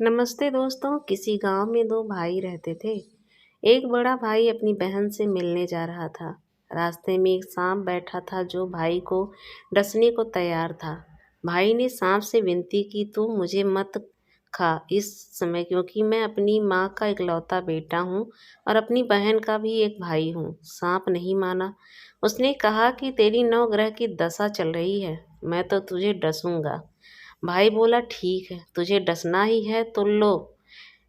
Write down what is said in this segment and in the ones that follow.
नमस्ते दोस्तों। किसी गांव में दो भाई रहते थे। एक बड़ा भाई अपनी बहन से मिलने जा रहा था। रास्ते में एक सांप बैठा था जो भाई को डसने को तैयार था। भाई ने सांप से विनती की, तू मुझे मत खा इस समय, क्योंकि मैं अपनी माँ का इकलौता बेटा हूँ और अपनी बहन का भी एक भाई हूँ। सांप नहीं माना। उसने कहा कि तेरी नौ ग्रह की दशा चल रही है, मैं तो तुझे डसूंगा। भाई बोला, ठीक है, तुझे डसना ही है तो लो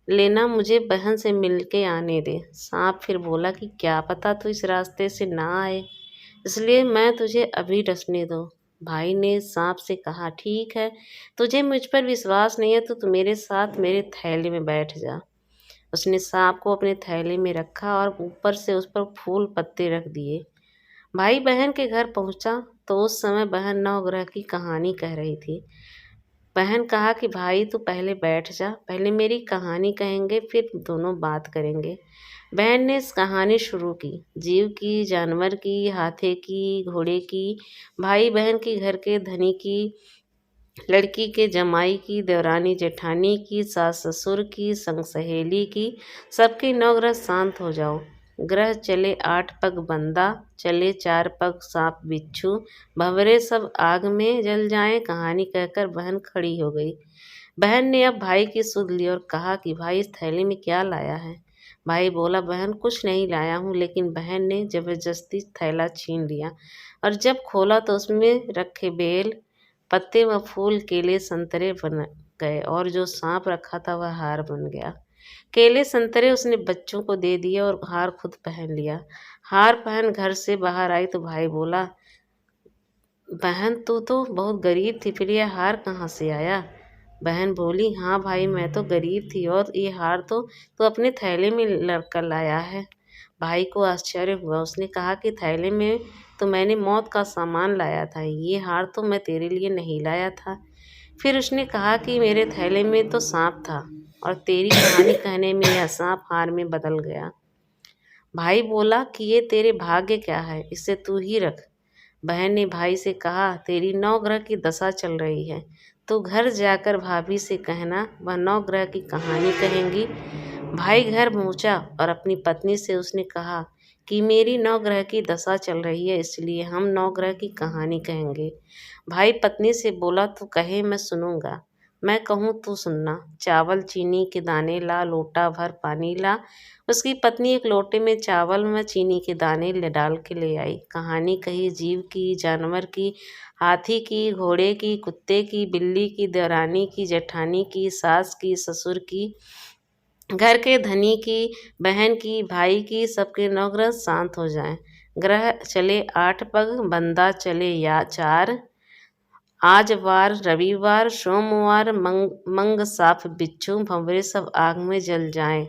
लेना, मुझे बहन से मिल के आने दे। सांप फिर बोला कि क्या पता तू इस रास्ते से ना आए, इसलिए मैं तुझे अभी डसने दो। भाई ने सांप से कहा, ठीक है, तुझे मुझ पर विश्वास नहीं है तो तू मेरे साथ मेरे थैले में बैठ जा। उसने सांप को अपने थैले में रखा और ऊपर से उस पर फूल पत्ते रख दिए। भाई बहन के घर पहुंचा तो उस समय बहन नवग्रह की कहानी कह रही थी। बहन कहा कि भाई तू पहले बैठ जा, पहले मेरी कहानी कहेंगे फिर दोनों बात करेंगे। बहन ने इस कहानी शुरू की। जीव की, जानवर की, हाथी की, घोड़े की, भाई बहन की, घर के धनी की, लड़की के जमाई की, देवरानी जेठानी की, सास ससुर की, संग सहेली की। सबके नौ ग्रह शांत हो जाओ। ग्रह चले 8 पग बंदा, चले 4 पग सांप बिच्छू, भंवरे सब आग में जल जाएं। कहानी कहकर बहन खड़ी हो गई। बहन ने अब भाई की सुध ली और कहा कि भाई इस थैले में क्या लाया है। भाई बोला, बहन कुछ नहीं लाया हूँ। लेकिन बहन ने जबरदस्ती थैला छीन लिया और जब खोला तो उसमें रखे बेल, पत्ते व फूल, केले, संतरे बन गए और जो सांप रखा था वह हार बन गया। केले संतरे उसने बच्चों को दे दिए और हार खुद पहन लिया। हार पहन घर से बाहर आई तो भाई बोला, बहन तू तो बहुत गरीब थी, फिर यह हार कहाँ से आया। बहन बोली, हाँ भाई, मैं तो गरीब थी और ये हार तो अपने थैले में लड़कर लाया है। भाई को आश्चर्य हुआ। उसने कहा कि थैले में तो मैंने मौत का सामान लाया था, ये हार तो मैं तेरे लिए नहीं लाया था। फिर उसने कहा कि मेरे थैले में तो सांप था और तेरी कहानी कहने में यह सांप हार में बदल गया। भाई बोला कि ये तेरे भाग्य क्या है, इसे तू ही रख। बहन ने भाई से कहा, तेरी नौ ग्रह की दशा चल रही है, तो घर जाकर भाभी से कहना, वह नौ ग्रह की कहानी कहेंगी। भाई घर पहुंचा और अपनी पत्नी से उसने कहा कि मेरी नौ ग्रह की दशा चल रही है, इसलिए हम नौ ग्रह की कहानी कहेंगे। भाई पत्नी से बोला, तू कहे मैं सुनूंगा, मैं कहूँ तू सुनना। चावल चीनी के दाने ला, लोटा भर पानी ला। उसकी पत्नी एक लोटे में चावल में चीनी के दाने डाल के ले आई। कहानी कही जीव की, जानवर की, हाथी की, घोड़े की, कुत्ते की, बिल्ली की, देवरानी की, जेठानी की, सास की, ससुर की, घर के धनी की, बहन की, भाई की। सबके नौ ग्रह शांत हो जाएं। ग्रह चले 8 पग, बंदा चले या 4। आज वार रविवार, सोमवार, मंग साफ बिच्छू, भंवरे सब आग में जल जाएं।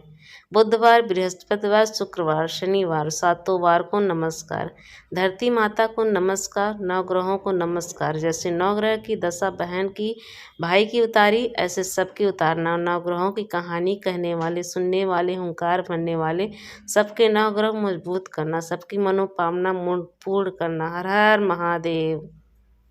बुधवार, बृहस्पतिवार, शुक्रवार, शनिवार, सातों वार को नमस्कार। धरती माता को नमस्कार, नवग्रहों को नमस्कार। जैसे नवग्रह की दशा बहन की, भाई की उतारी, ऐसे सबकी उतारना। नवग्रहों की कहानी कहने वाले, सुनने वाले, हुंकार भरने वाले, सबके नवग्रह मजबूत करना, सबकी मनोकामना पूर्ण करना। हर हर महादेव।